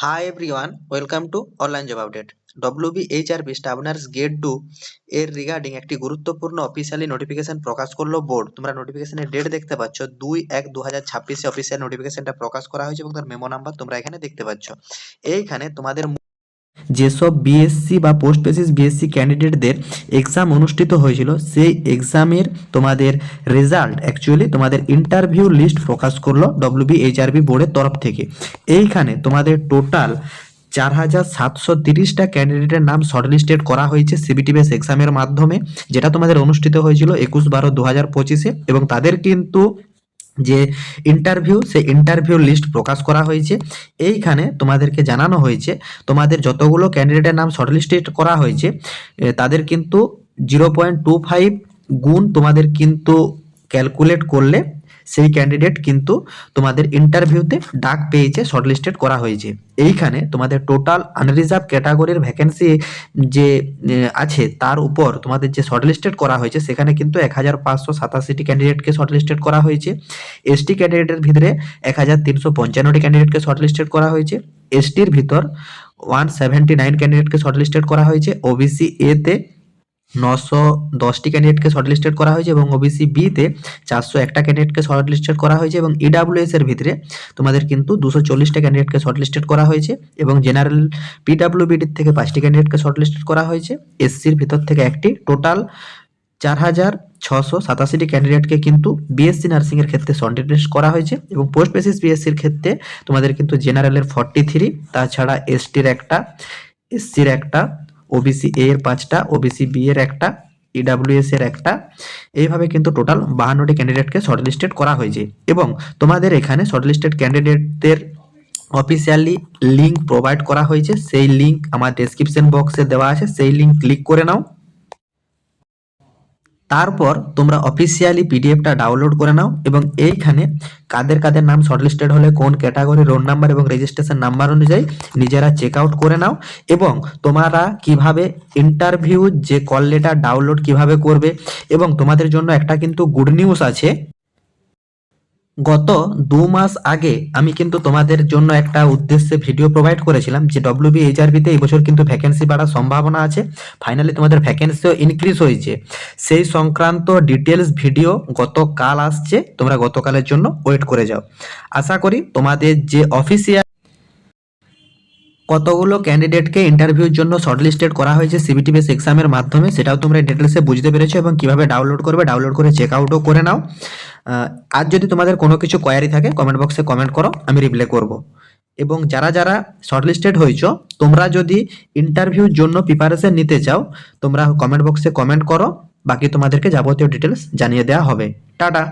Hi everyone, welcome to Online Job Update. WBHRB staff nurse grade 2 এর regarding একটি গুরুত্বপূর্ণ officially notification প্রকাশ করলো board. তোমরা নোটিফিকেশনের ডেট দেখতে পাচ্ছ 2/1/2026 অফিসিয়াল নোটিফিকেশনটা প্রকাশ করা হয়েছে এবং তার মেমো নাম্বার তোমরা এখানে দেখতে পাচ্ছ। এইখানে তোমাদের যেসব বিএসসি বা পোস্ট বেসিস বিএসসি ক্যান্ডিডেটদের এক্সাম অনুষ্ঠিত হয়েছিল সেই এক্সামের তোমাদের রেজাল্ট অ্যাকচুয়ালি তোমাদের ইন্টারভিউ লিস্ট প্রকাশ করলো WBHRB বোর্ডের তরফ থেকে। এইখানে তোমাদের টোটাল 4730টা ক্যান্ডিডেটের নাম শর্টলিস্টেড করা হয়েছে সিবিটি বেস এক্সামের মাধ্যমে, যেটা তোমাদের অনুষ্ঠিত হয়েছিল 21/12/2025-এ এবং তাদের কিন্তু যে ইন্টারভিউ সেই ইন্টারভিউ লিস্ট প্রকাশ করা হয়েছে। এইখানে তোমাদেরকে জানানো হয়েছে তোমাদের যতগুলো ক্যান্ডিডেটের নাম শর্টলিস্টেড করা হয়েছে তাদের কিন্তু 0.25 গুণ তোমাদের কিন্তু ক্যালকুলেট করলে সেই ক্যান্ডিডেট কিন্তু তোমাদের ইন্টারভিউতে ডাক পেয়েছে, শর্টলিস্টেড করা হয়েছে। এইখানে তোমাদের টোটাল আনরিজার্ভ ক্যাটাগরির ভ্যাকেন্সি যে আছে তার উপর তোমাদের যে শর্টলিস্টেড করা হয়েছে সেখানে কিন্তু 1587টি ক্যান্ডিডেটকে শর্টলিস্টেড করা হয়েছে। এসটি ক্যান্ডিডেটের ভিতরে 1355টি ক্যান্ডিডেটকে শর্টলিস্টেড করা হয়েছে। এসটির ভিতর 179 ক্যান্ডিডেটকে শর্টলিস্টেড করা হয়েছে। ওবিসি এতে 910টি ক্যান্ডিডেটকে শর্টলিস্টেড করা হয়েছে এবং ওবিসি বিতে 401টা ক্যান্ডিডেটকে শর্টলিস্টেড করা হয়েছে এবং ইডাব্লিউএস এর ভিতরে তোমাদের কিন্তু 240টা ক্যান্ডিডেটকে শর্টলিস্টেড করা হয়েছে এবং জেনারেল পিডাব্লিউবিডির থেকে 5টি ক্যান্ডিডেটকে শর্টলিস্টেড করা হয়েছে। এসসির ভিতর থেকে একটি, টোটাল 4687টি ক্যান্ডিডেটকে কিন্তু বিএসসি নার্সিং এর ক্ষেত্রে শর্টলিস্ট করা হয়েছে এবং পোস্ট বেসিস বিএসসির ক্ষেত্রে তোমাদের কিন্তু জেনারেলের 43, তাছাড়া এসটির একটা, এসসির একটা, ওবিসি এ এর 5টা, ওবিসি বি এর একটা, ইডাব্লিউএস এর একটা, এইভাবে কিন্তু টোটাল 52টি ক্যান্ডিডেটকে শর্টলিস্টেড করা হয়েছে। এবং তোমাদের এখানে শর্টলিস্টেড ক্যান্ডিডেটদের অফিসিয়ালি লিঙ্ক প্রোভাইড করা হয়েছে, সেই লিঙ্ক আমার ডেসক্রিপশন বক্সে দেওয়া আছে, সেই লিঙ্ক ক্লিক করে নাও। তারপর তোমরা অফিসিয়ালি পিডিএফটা ডাউনলোড করে নাও এবং এইখানে কাদের কাদের নাম শর্টলিস্টেড হলে কোন ক্যাটাগরি, রোল নাম্বার এবং রেজিস্ট্রেশন নাম্বার অনুযায়ী নিজেরা চেক আউট করে নাও। এবং তোমরা কিভাবে ইন্টারভিউ যে কল লেটার ডাউনলোড কিভাবে করবে, এবং তোমাদের জন্য একটা কিন্তু গুড নিউজ আছে। গত 2 মাস আগে আমি কিন্তু তোমাদের জন্য একটা উদ্দেশ্যে ভিডিও প্রোভাইড করেছিলাম যে WBHRB-তে এই বছর কিন্তু ভ্যাকেন্সি বাড়ার সম্ভাবনা আছে, ফাইনালি তোমাদের ভ্যাকেন্সিও ইনক্রিজ হয়েছে। সেই সংক্রান্ত ডিটেলস ভিডিও গতকাল আসছে, তোমরা গতকালের জন্য ওয়েট করে যাও। আশা করি তোমাদের যে অফিসিয়াল কতগুলো ক্যান্ডিডেটকে ইন্টারভিউর জন্য শর্টলিস্টেড করা হয়েছে সিবিটি বেস এক্সামের মাধ্যমে সেটাও তোমরা ডিটেলসে বুঝতে পেরেছো এবং কিভাবে ডাউনলোড করবে, ডাউনলোড করে চেক আউটও করে নাও। আর যদি তোমাদের কোনো কিছু কোয়ারি থাকে কমেন্ট বক্সে কমেন্ট করো, আমি রিপ্লাই করব। এবং যারা যারা শর্টলিস্টেড হয়েছো তোমরা যদি ইন্টারভিউর জন্য প্রিপারেশন নিতে চাও তোমরা কমেন্ট বক্সে কমেন্ট করো, বাকি তোমাদেরকে যাবতীয় ডিটেলস জানিয়ে দেওয়া হবে। টাটা।